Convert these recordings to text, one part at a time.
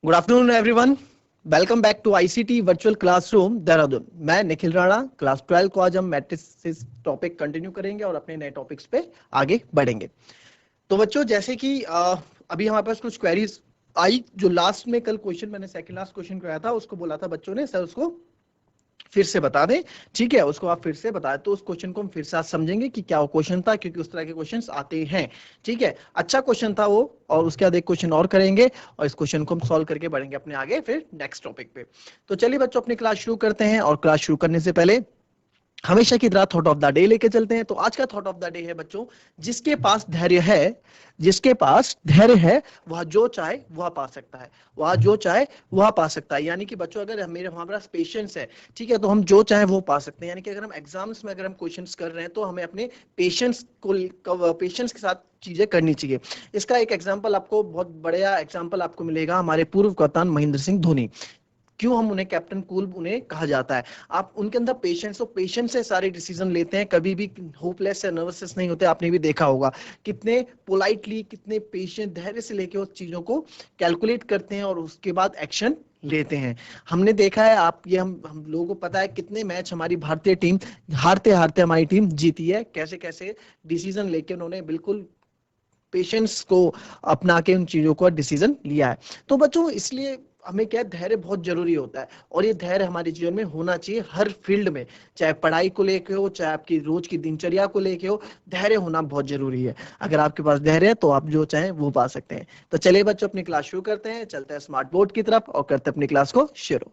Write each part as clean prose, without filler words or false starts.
Good afternoon everyone, welcome back to ICT virtual classroom Dehradun. मैं Nikhil Rana, class 12 को आज हम मैट्रिसेस टॉपिक कंटिन्यू करेंगे और अपने नए टॉपिक्स पे आगे बढ़ेंगे। तो बच्चों, जैसे कि अभी हमारे पास कुछ क्वेरीज आई, जो लास्ट में कल क्वेश्चन मैंने सेकंड लास्ट क्वेश्चन कराया था, उसको बोला था बच्चों ने सर उसको फिर से बता दें। ठीक है, उसको आप फिर से बताएं तो उस क्वेश्चन को हम फिर से आज समझेंगे कि क्या वो क्वेश्चन था, क्योंकि उस तरह के क्वेश्चंस आते हैं। ठीक है, अच्छा क्वेश्चन था वो, और उसके बाद एक क्वेश्चन और करेंगे और इस क्वेश्चन को हम सॉल्व करके बढ़ेंगे अपने आगे फिर नेक्स्ट टॉपिक पे। तो चलिए बच्चों, अपनी क्लास शुरू करते हैं, और क्लास शुरू करने से पहले हमेशा की तरह थॉट ऑफ द डे लेके चलते हैं। तो आज का थॉट ऑफ द डे है बच्चों, जिसके पास धैर्य है, जिसके पास धैर्य है वह जो चाहे वह पा सकता है, वह जो चाहे वह पा सकता है। यानी कि बच्चों, अगर मेरे हमारे पास पेशेंस है, ठीक है, तो हम जो चाहे वो पा सकते हैं। यानी कि अगर हम एग्जाम्स में अगर हम क्वेश्चंस कर रहे हैं तो हमें अपने पेशेंस के साथ चीजें करनी चाहिए। इसका एक एग्जाम्पल आपको, बहुत बढ़िया एग्जाम्पल आपको मिलेगा हमारे पूर्व कप्तान महेंद्र सिंह धोनी। क्यों हम उन्हें कैप्टन कूल उन्हें कहा जाता है? आप उनके अंदर पेशेंस, और पेशेंस से सारे डिसीजन लेते हैं, कभी भी होपलेस या नर्वसनेस नहीं होते। आपने भी देखा होगा कितने पोलाइटली, कितने पेशेंट, धैर्य से लेके उस चीजों को कैलकुलेट करते हैं और उसके बाद एक्शन लेते हैं। हमने देखा है, आप ये हम लोगों को पता है कितने मैच हमारी भारतीय टीम हारते हारते हमारी टीम जीती है, कैसे कैसे डिसीजन लेके उन्होंने बिल्कुल पेशेंस को अपना के उन चीजों का डिसीजन लिया है। तो बच्चों, इसलिए हमें क्या है, धैर्य बहुत जरूरी होता है, और ये धैर्य हमारे जीवन में होना चाहिए हर फील्ड में, चाहे पढ़ाई को लेके हो, चाहे आपकी रोज की दिनचर्या को लेके हो। धैर्य होना बहुत जरूरी है। अगर आपके पास धैर्य है तो आप जो चाहें वो पा सकते हैं। तो चलिए बच्चों, अपनी क्लास शुरू करते हैं, चलते हैं स्मार्ट बोर्ड की तरफ और करते हैं अपनी क्लास को शुरू।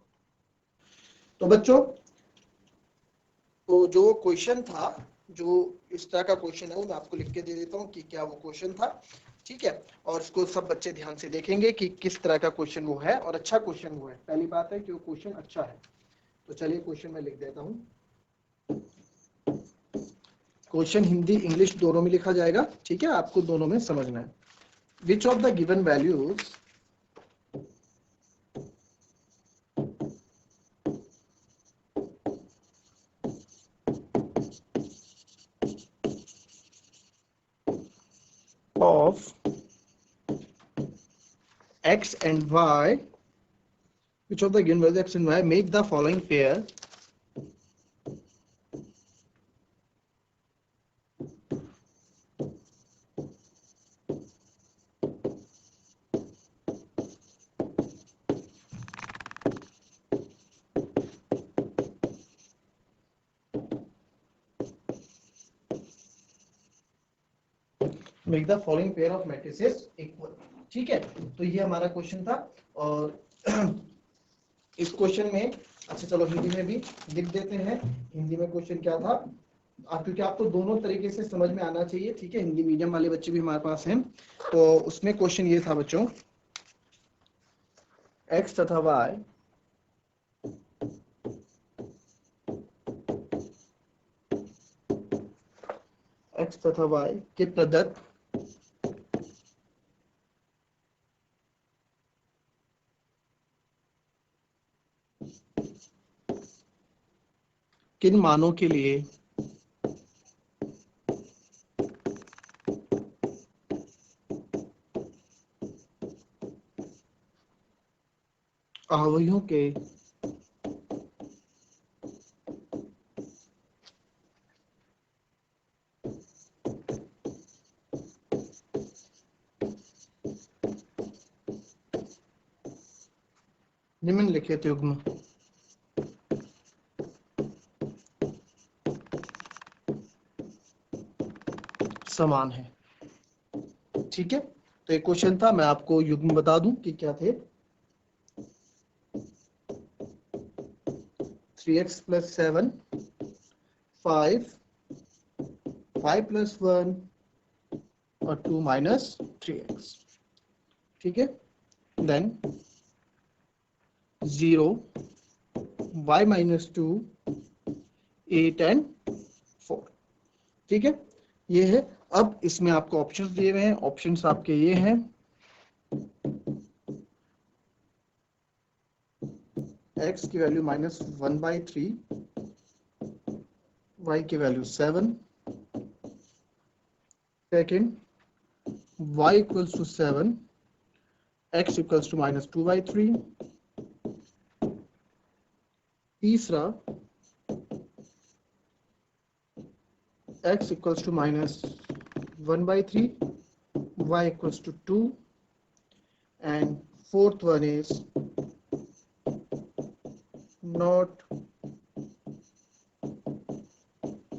तो बच्चों, तो जो क्वेश्चन था, जो इस तरह का क्वेश्चन है वो मैं आपको लिख के दे देता हूँ कि क्या वो क्वेश्चन था। ठीक है, और इसको सब बच्चे ध्यान से देखेंगे कि किस तरह का क्वेश्चन वो है, और अच्छा क्वेश्चन वो है। पहली बात है कि वो क्वेश्चन अच्छा है। तो चलिए क्वेश्चन मैं लिख देता हूँ। क्वेश्चन हिंदी इंग्लिश दोनों में लिखा जाएगा, ठीक है, आपको दोनों में समझना है। Which of the given values of x and y, which of the given values x and y make the following pair make the following pair of matrices equal। ठीक है, तो ये हमारा क्वेश्चन था। और इस क्वेश्चन में, अच्छा चलो हिंदी में भी लिख देते हैं। हिंदी में क्वेश्चन क्या था, क्योंकि आपको दोनों तरीके से समझ में आना चाहिए। ठीक है, हिंदी मीडियम वाले बच्चे भी हमारे पास हैं। तो उसमें क्वेश्चन ये था बच्चों, x तथा y के प्रदत्त किन मानों के लिए अवयवों के निम्नलिखित युग्म समान है। ठीक है, तो एक क्वेश्चन था, मैं आपको युग्म बता दूं कि क्या थे। 3x + 7, 5, 5 + 1 और 2 - 3x। ठीक है, देन 0, y - 2, 8 and 4। ठीक है, ये है। अब इसमें आपको ऑप्शंस दिए हुए हैं। ऑप्शंस आपके ये हैं, x की वैल्यू -1/3, y की value 7, second y = 7 x equals to -2/3, तीसरा x equals to -1/3, y equals to 2, and fourth one is not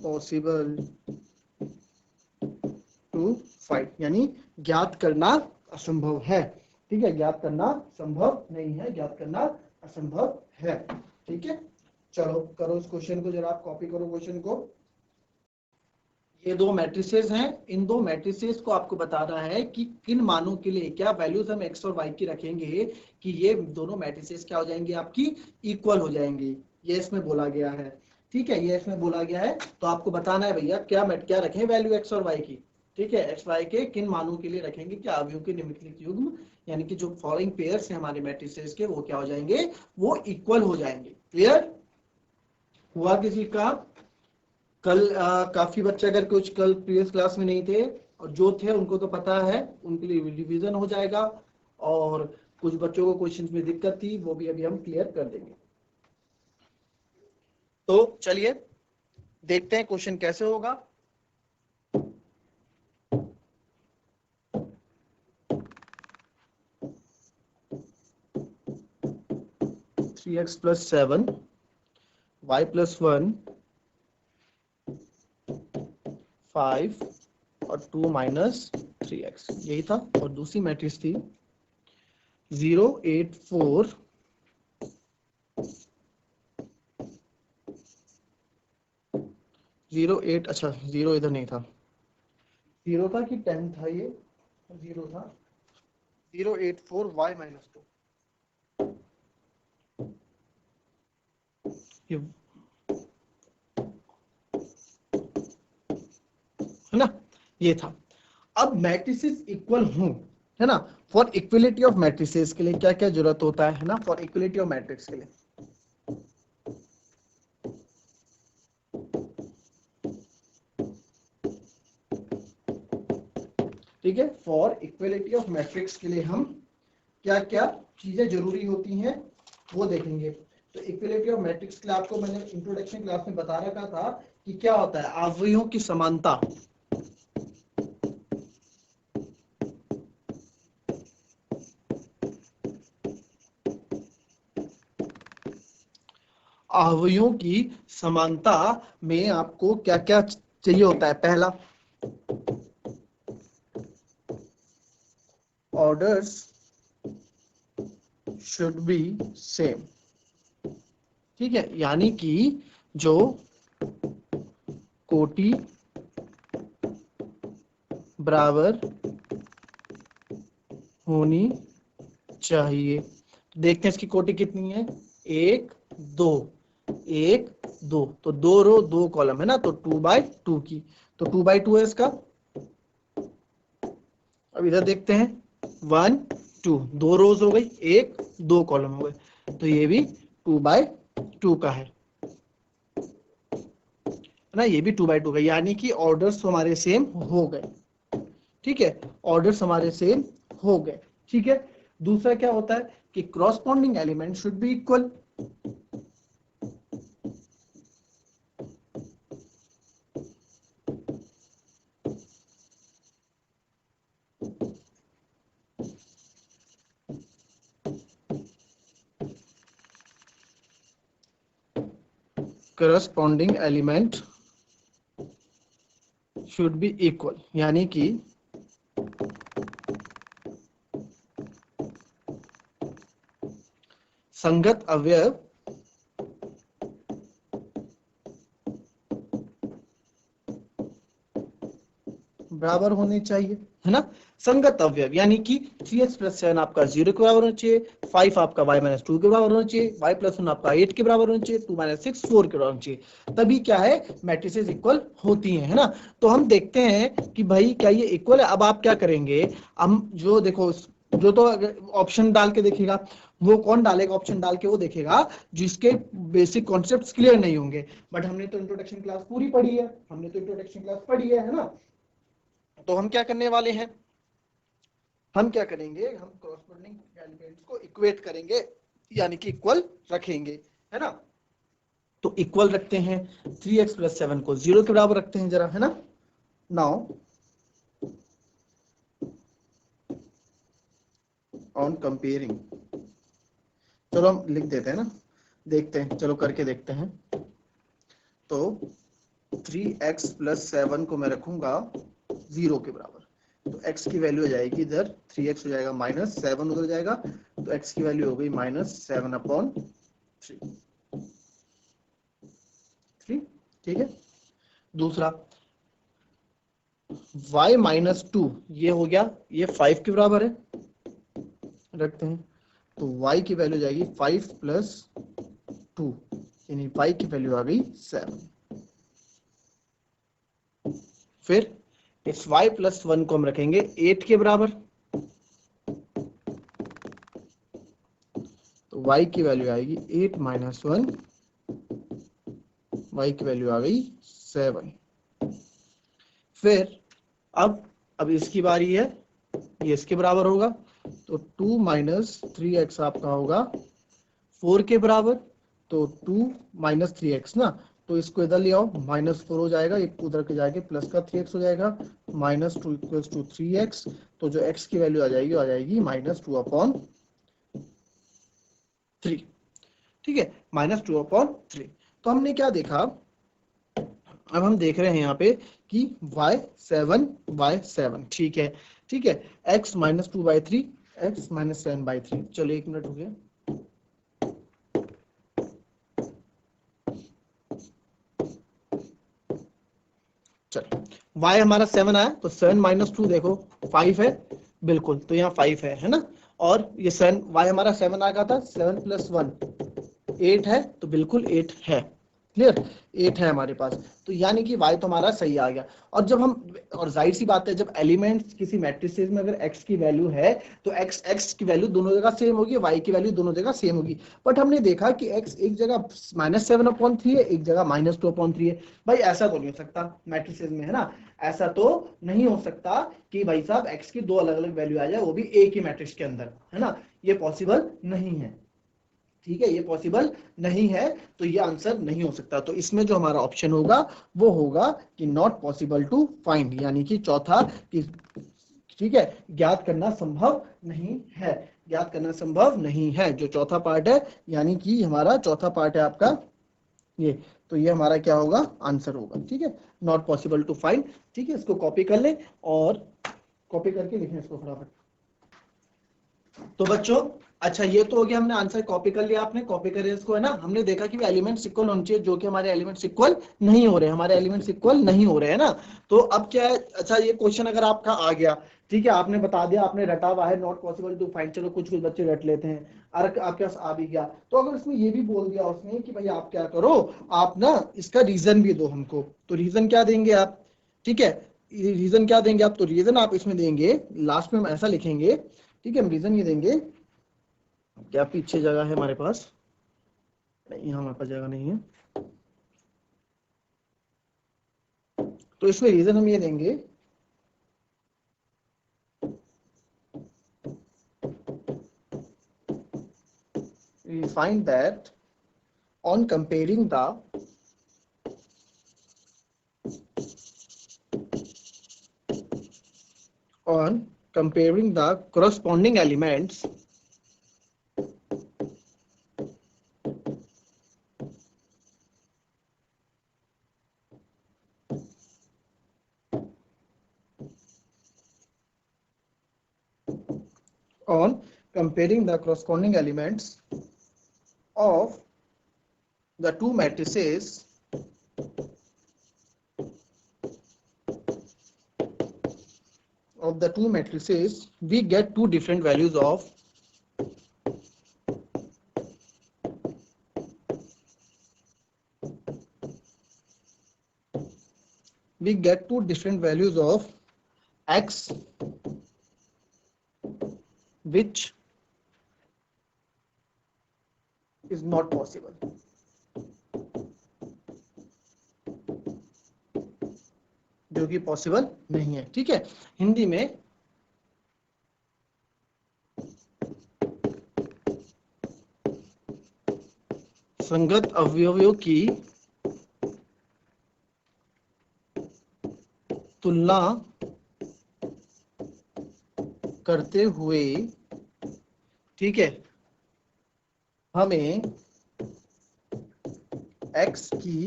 possible to find, यानी ज्ञात करना असंभव है। ठीक है, ज्ञात करना संभव नहीं है, ज्ञात करना असंभव है। ठीक है, चलो करो इस क्वेश्चन को, जरा आप कॉपी करो क्वेश्चन को। ये दो मैट्रिसेस हैं, इन दो मैट्रिसेस को आपको बताना है कि किन मानों के लिए क्या वैल्यूज हम x और y की रखेंगे कि ये दोनों मैट्रिसेस क्या हो जाएंगे, आपकी इक्वल हो जाएंगी। ये इसमें बोला गया है। ठीक है, ये इसमें बोला गया है, तो आपको बताना है भैया क्या रखें वैल्यू x और y की। ठीक है, x y के किन मानों के लिए रखेंगे कि अवयव के निम्नलिखित युग्म यानी कि जो फॉलोइंग पेयर्स हैं हमारे मैट्रिसेस के, वो क्या हो जाएंगे, वो इक्वल हो जाएंगे। क्लियर हुआ किसी का? कल काफी बच्चे अगर कुछ कल प्रीवियस क्लास में नहीं थे और जो थे उनको तो पता है, उनके लिए रिवीजन हो जाएगा, और कुछ बच्चों को क्वेश्चंस में दिक्कत थी वो भी अभी हम क्लियर कर देंगे। तो चलिए देखते हैं क्वेश्चन कैसे होगा। Three x plus 7 y plus 1 5 और 2 माइनस 3x, यही था। और दूसरी मैट्रिक्स थी 0 8 4 0 8, अच्छा 0 इधर नहीं था, 0 था कि 10 था, ये 0 था, 0 8 4 y माइनस 2, है ना, ये था। अब मैट्रिसेस इक्वल हों, है ना, फॉर इक्वलिटी ऑफ मैट्रिसेस के लिए क्या क्या जरूरत होता है ना, फॉर इक्वलिटी ऑफ मैट्रिक्स के लिए। ठीक है, फॉर इक्वलिटी ऑफ मैट्रिक्स के लिए हम क्या क्या चीजें जरूरी होती हैं वो देखेंगे। तो इक्वलिटी ऑफ मैट्रिक्स के लिए आपको मैंने इंट्रोडक्शन क्लास में बता रखा था कि क्या होता है, अवयवों की समानता। अवयवों की समानता में आपको क्या क्या चाहिए होता है। पहला, ऑर्डर्स शुड बी सेम। ठीक है, यानी कि जो कोटि बराबर होनी चाहिए। देखते हैं इसकी कोटि कितनी है, 1 2 1 2, तो 2 रो 2 कॉलम है ना, तो 2/2 की, तो 2/2 है इसका। अब इधर देखते हैं 1 2, 2 रोज हो गई, 1 2 कॉलम हो गए, तो ये भी 2/2 का है ना, ये भी 2/2 का, यानी कि ऑर्डर्स हमारे सेम हो गए। ठीक है, ऑर्डर्स हमारे सेम हो गए। ठीक है, दूसरा क्या होता है कि corresponding element should be equal. Corresponding element should be equal, यानी कि संगत अवयव बराबर होने चाहिए, है ना। संगत अवयव यानी कि 3x प्लस 7 आपका 0 के बराबर होना चाहिए, 5 आपका y माइनस 2 के बराबर होना चाहिए, y प्लस 1 आपका 8 के बराबर होना चाहिए, 2 माइनस 6 4 के बराबर होना चाहिए, तभी क्या है मैट्रिसेस इक्वल होती हैं, है ना। तो हम देखते हैं कि भाई क्या ये इक्वल है। अब आप क्या करेंगे, हम जो देखो, जो तो ऑप्शन डाल के देखेगा, वो कौन डालेगा ऑप्शन डाल के, वो देखेगा जिसके बेसिक कॉन्सेप्ट्स क्लियर नहीं होंगे। बट हमने तो इंट्रोडक्शन क्लास पूरी पढ़ी है, हमने तो इंट्रोडक्शन क्लास पढ़ी है ना। तो हम क्या करने वाले हैं, हम क्या करेंगे, हम कॉरस्पॉन्डिंग एलिमेंट्स को इक्वेट करेंगे, यानी कि इक्वल रखेंगे, है ना। तो इक्वल रखते हैं 3x प्लस 7 को 0 के बराबर रखते हैं जरा, है ना। नाउ ऑन कंपेयरिंग, चलो हम लिख देते हैं ना, देखते हैं, चलो करके देखते हैं। तो 3x प्लस 7 को मैं रखूंगा 0 के बराबर, तो x की वैल्यू हो जाएगी इधर 3x हो जाएगा माइनस 7 उधर जाएगा, तो x की वैल्यू हो गई -7/3। ठीक है। दूसरा y -2, ये हो गया, ये 5 के बराबर है, रखते हैं। तो y की वैल्यू जाएगी 5 प्लस 2, यानी y की वैल्यू आ गई 7। फिर इस y प्लस 1 को हम रखेंगे 8 के बराबर, तो y की वैल्यू आएगी 8 माइनस 1, y की वैल्यू आ गई 7। फिर अब इसकी बारी है, ये इसके बराबर होगा, तो 2 माइनस 3x आपका होगा 4 के बराबर, तो 2 माइनस 3x ना, तो इसको इधर ले आओ, -4 हो जाएगा, एक उधर के जाके प्लस का 3x हो जाएगा, -2 इक्वल्स टू 3x, तो जो x की वैल्यू आ जाएगी -2/3। ठीक है, -2/3। तो हमने क्या देखा, अब हम देख रहे हैं यहाँ पे कि y7 ठीक है, ठीक है, x -2/3, x -7/3। चलो 1 मिनट हो गया। चलो y हमारा 7 आया, तो 7 - 2 देखो 5 है, बिल्कुल, तो यहाँ 5 है ना। और ये 7 y हमारा 7 आ गया था, 7 + 1 8 है, तो बिल्कुल 8 है, क्लियर, 8 है हमारे पास, तो यानी कि y तो हमारा सही आ गया। और जब हम, और जाहिर सी बात है, जब एलिमेंट्स किसी मैट्रिसेस में अगर x की वैल्यू है, तो x की वैल्यू दोनों जगह सेम होगी, y की वैल्यू दोनों जगह सेम होगी। बट हमने देखा कि x एक जगह -7/3 है, एक जगह -2/3 है। भाई ऐसा तो नहीं हो सकता मैट्रिसेस में, है ना, ऐसा तो नहीं हो सकता कि भाई साहब x की दो अलग अलग वैल्यू आ जाए, वो भी एक ही मैट्रिक्स के अंदर, है ना, ये पॉसिबल नहीं है। ठीक है, ये पॉसिबल नहीं है, तो ये आंसर नहीं हो सकता। तो इसमें जो हमारा ऑप्शन होगा वो होगा कि नॉट पॉसिबल टू फाइंड, यानी कि चौथा कि, ठीक है, ज्ञात करना संभव नहीं है, ज्ञात करना संभव नहीं है, जो चौथा पार्ट है, यानी कि हमारा चौथा पार्ट है आपका ये, तो ये हमारा क्या होगा, आंसर होगा। ठीक है, नॉट पॉसिबल टू फाइंड। ठीक है, इसको कॉपी कर ले और कॉपी करके लिखें इसको फटाफट। तो बच्चों, अच्छा ये तो हो गया, हमने आंसर कॉपी कर लिया, आपने कॉपी करे इसको, है ना। हमने देखा कि एलिमेंट्स इक्वल होने चाहिए, जो कि हमारे एलिमेंट्स इक्वल नहीं हो रहे, हमारे एलिमेंट्स इक्वल नहीं हो रहे, है ना। तो अब क्या है, अच्छा ये क्वेश्चन अगर आपका आ गया, ठीक है, आपने बता दिया, आपने रटा हुआ है नॉट पॉसिबल टू फाइंड, चलो कुछ कुछ बच्चे रट लेते हैं, अगर आपके पास आ भी गया, तो अगर इसमें ये भी बोल दिया उसने कि भाई आप क्या करो, आप ना इसका रीजन भी दो हमको, तो रीजन क्या देंगे आप, ठीक है, रीजन क्या देंगे आप, तो रीजन आप इसमें देंगे, लास्ट में हम ऐसा लिखेंगे, ठीक है, हम रीजन ये देंगे, क्या पीछे जगह है हमारे पास, नहीं यहाँ हमारे पास जगह नहीं है, तो इसमें रीजन हम ये देंगे, we find that on comparing the corresponding elements on comparing the corresponding elements of the two matrices we get two different values of x which is not possible, जो कि पॉसिबल नहीं है। ठीक है, हिंदी में संगत अवयवों की तुलना करते हुए, ठीक है, हमें x की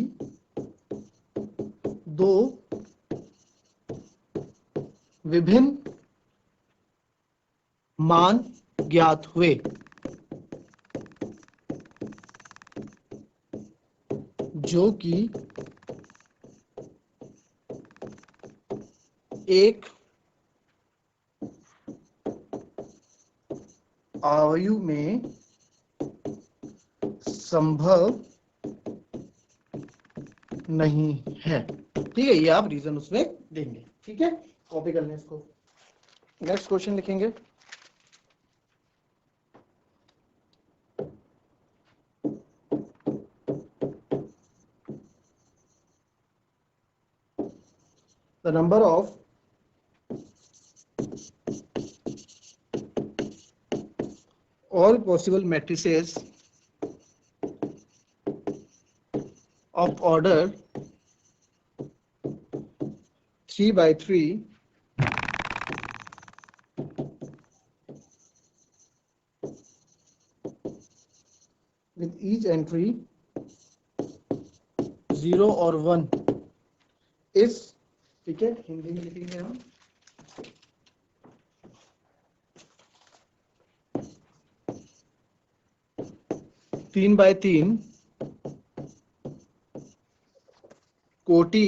दो विभिन्न मान ज्ञात हुए, जो कि एक आयु में संभव नहीं है। ठीक है, ये आप रीजन उसमें देंगे। ठीक है, कॉपी कर लें इसको। नेक्स्ट क्वेश्चन लिखेंगे। The number of all possible matrices of order 3 by 3 with each entry 0 और 1 is, ठीक है, हिंदी में लिखेंगे हम, तीन बाय तीन कोटि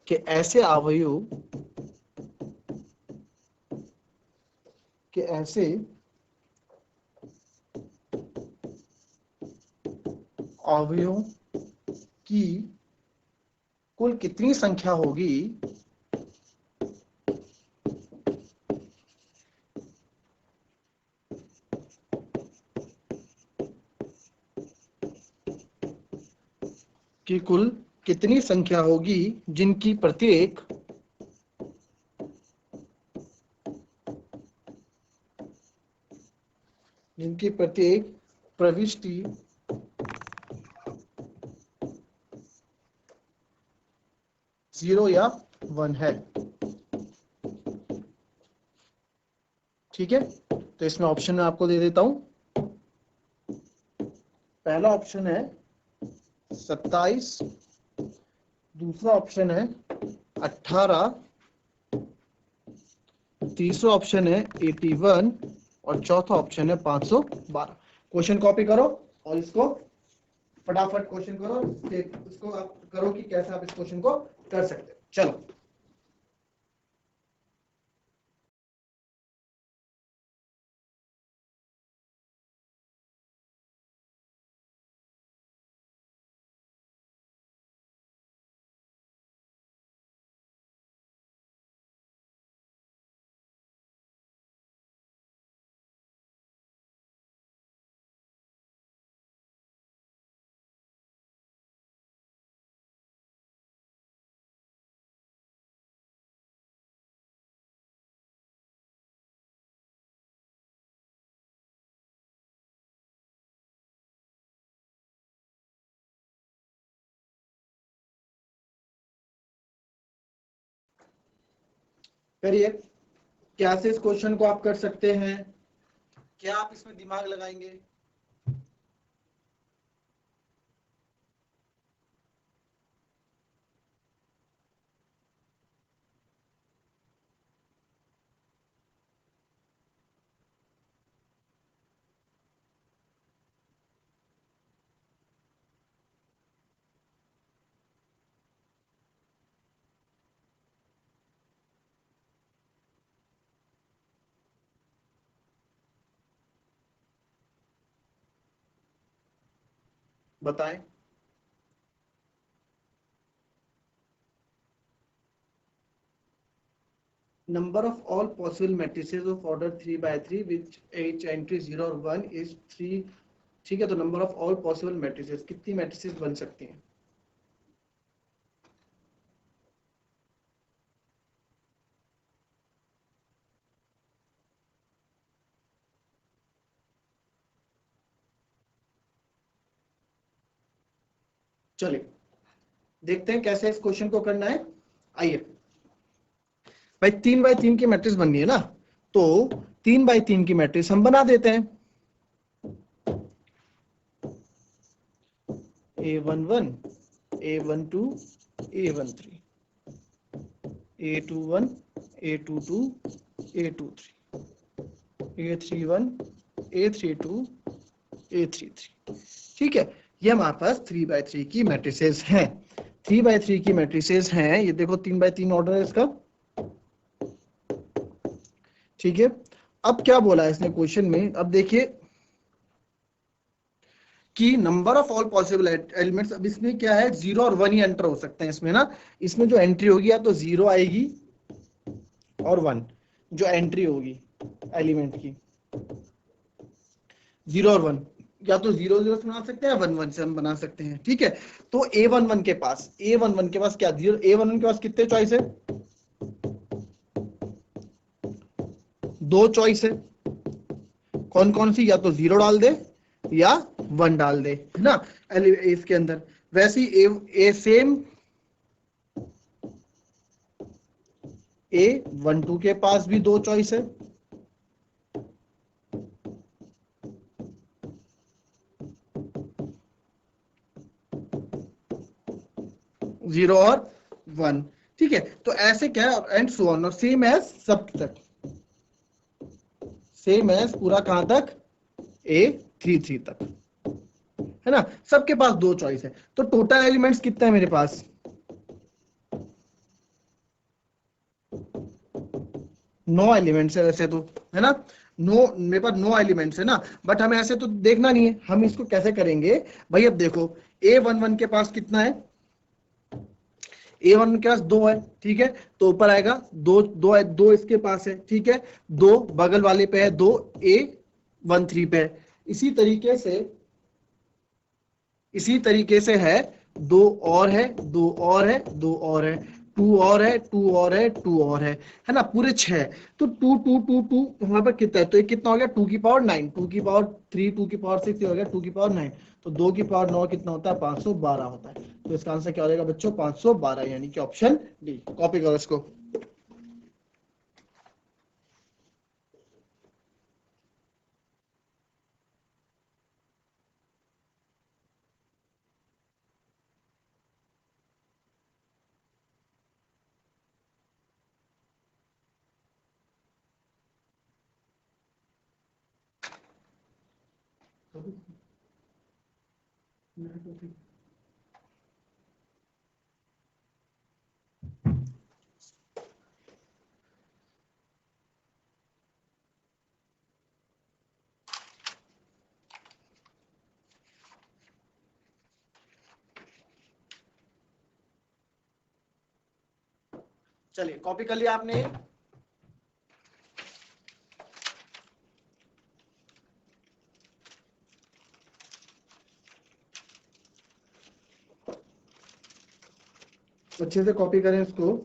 के ऐसे अवयव के ऐसे अवयवों की कुल कितनी संख्या होगी कि कुल कितनी संख्या होगी जिनकी प्रत्येक प्रविष्टि जीरो या 1 है। ठीक है, तो इसमें ऑप्शन मैं आपको दे देता हूं। पहला ऑप्शन है 27, दूसरा ऑप्शन है 18, तीसरा ऑप्शन है 81 और चौथा ऑप्शन है 512। क्वेश्चन कॉपी करो और इसको फटाफट क्वेश्चन करो, इसको आप करो कि कैसे आप इस क्वेश्चन को कर सकते हो। चलो, करिए, कैसे इस क्वेश्चन को आप कर सकते हैं, क्या आप इसमें दिमाग लगाएंगे? बताएं। Number of all possible matrices of order 3 by 3 which each entry 0 और 1 is 3। ठीक है, तो number of all possible matrices, कितनी मैट्रिसेस बन सकती हैं? चलिए देखते हैं कैसे इस क्वेश्चन को करना है। आइए भाई 3x3 की मैट्रिक्स बननी है ना, तो 3x3 की मैट्रिक्स हम बना देते हैं। A11 A12 A13 A21 A22 A23 A31 A32 A33। ठीक है, ये हमारे पास 3x3 की मैट्रिसेस हैं। 3x3 की मैट्रिसेस हैं, ये देखो 3x3 ऑर्डर है इसका। ठीक है, अब क्या बोला है इसने क्वेश्चन में, अब देखिए कि number of all possible elements. अब इसमें क्या है, 0 और 1 ही एंटर हो सकते हैं इसमें ना। इसमें जो एंट्री होगी या तो 0 आएगी और 1, जो एंट्री होगी एलिमेंट की 0 और 1, या तो 0 0 से बना सकते हैं, 1 1 से हम बना सकते हैं। ठीक है, तो A11 के पास क्या 0, A11 के पास कितने चॉइस है, 2 चॉइस है। कौन कौन सी, या तो 0 डाल दे या 1 डाल दे, है ना इसके अंदर। वैसे ही ए सेम A12 के पास भी 2 चॉइस है, 0 और 1। ठीक है, तो ऐसे क्या है, एंड सो ऑन, और सेम एज सब तक, सेम एज पूरा कहां तक, A33 तक, है ना। सबके पास 2 चॉइस है, तो टोटल एलिमेंट्स कितने हैं मेरे पास, 9 एलिमेंट्स है वैसे तो, है ना। मेरे पास 9 एलिमेंट्स है ना, बट हमें ऐसे तो देखना नहीं है, हम इसको कैसे करेंगे भाई। अब देखो A11 के पास कितना है, A1 के पास 2 है। ठीक है, तो ऊपर आएगा 2 2 है, 2 इसके पास है। ठीक है, 2 बगल वाले पे है, 2 A13 पे है। इसी तरीके से है, 2 और है, 2 और है, 2 और है, 2 और है, 2 और है, 2 और है ना, पूरे 6। तो 2 2 2 2 वहां पर कितना है, तो ये कितना हो गया, 2 की पावर 9, 2 की पावर 3, 2 की पावर 6 हो गया, 2 की पावर 9। तो 2 की पावर 9 कितना होता है, 512 होता है। तो इसका आंसर क्या हो जाएगा बच्चों, 512, यानी कि ऑप्शन डी। कॉपी करो इसको। चलिए कॉपी कर लिया आपने। अच्छे से कॉपी करें इसको।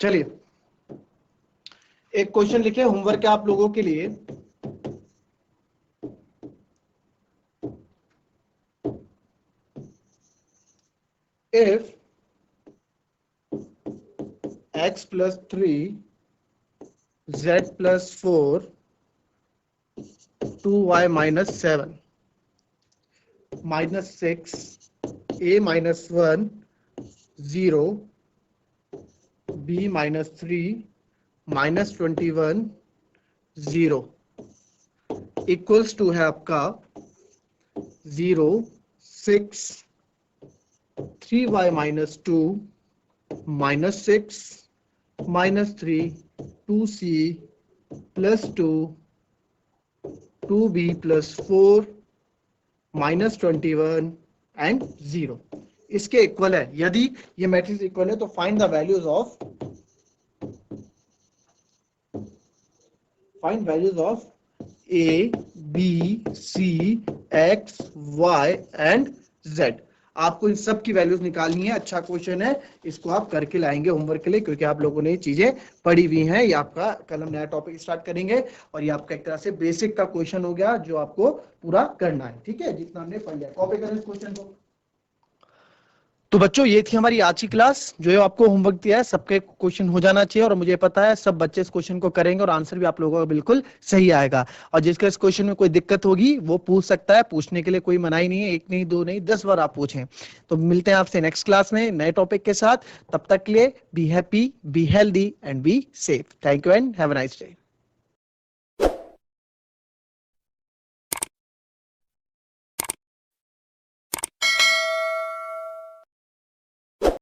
चलिए एक क्वेश्चन लिखे होमवर्क है आप लोगों के लिए। If x plus 3 z plus 4 2y minus 7 minus 6 a minus 1 0 b minus 3 minus 21 0 equals to है आपका 0 6 3y minus 2 minus 6 minus 3 2c plus 2 2b plus 4 minus 21 and 0 इसके इक्वल है। यदि ये मैट्रिक्स इक्वल है तो find the values of a b c x y and z। आपको इन सब की वैल्यूज निकालनी है। अच्छा क्वेश्चन है, इसको आप करके लाएंगे होमवर्क के लिए, क्योंकि आप लोगों ने ये चीजें पढ़ी हुई हैं। ये आपका कल हम नया टॉपिक स्टार्ट करेंगे और ये आपका एक तरह से बेसिक का क्वेश्चन हो गया जो आपको पूरा करना है। ठीक है, जितना हमने पढ़ लिया कॉपी करें इस क्वेश्चन को। तो बच्चों ये थी हमारी आज की क्लास, जो आपको होमवर्क दिया है सबके क्वेश्चन हो जाना चाहिए, और मुझे पता है सब बच्चे इस क्वेश्चन को करेंगे और आंसर भी आप लोगों का बिल्कुल सही आएगा। और जिसका इस क्वेश्चन में कोई दिक्कत होगी वो पूछ सकता है, पूछने के लिए कोई मनाही नहीं है, एक नहीं दो नहीं 10 बार आप पूछें। तो मिलते हैं आपसे नेक्स्ट क्लास में नए टॉपिक के साथ। तब तक के लिए be happy, be healthy and be safe. Thank you and have a nice day.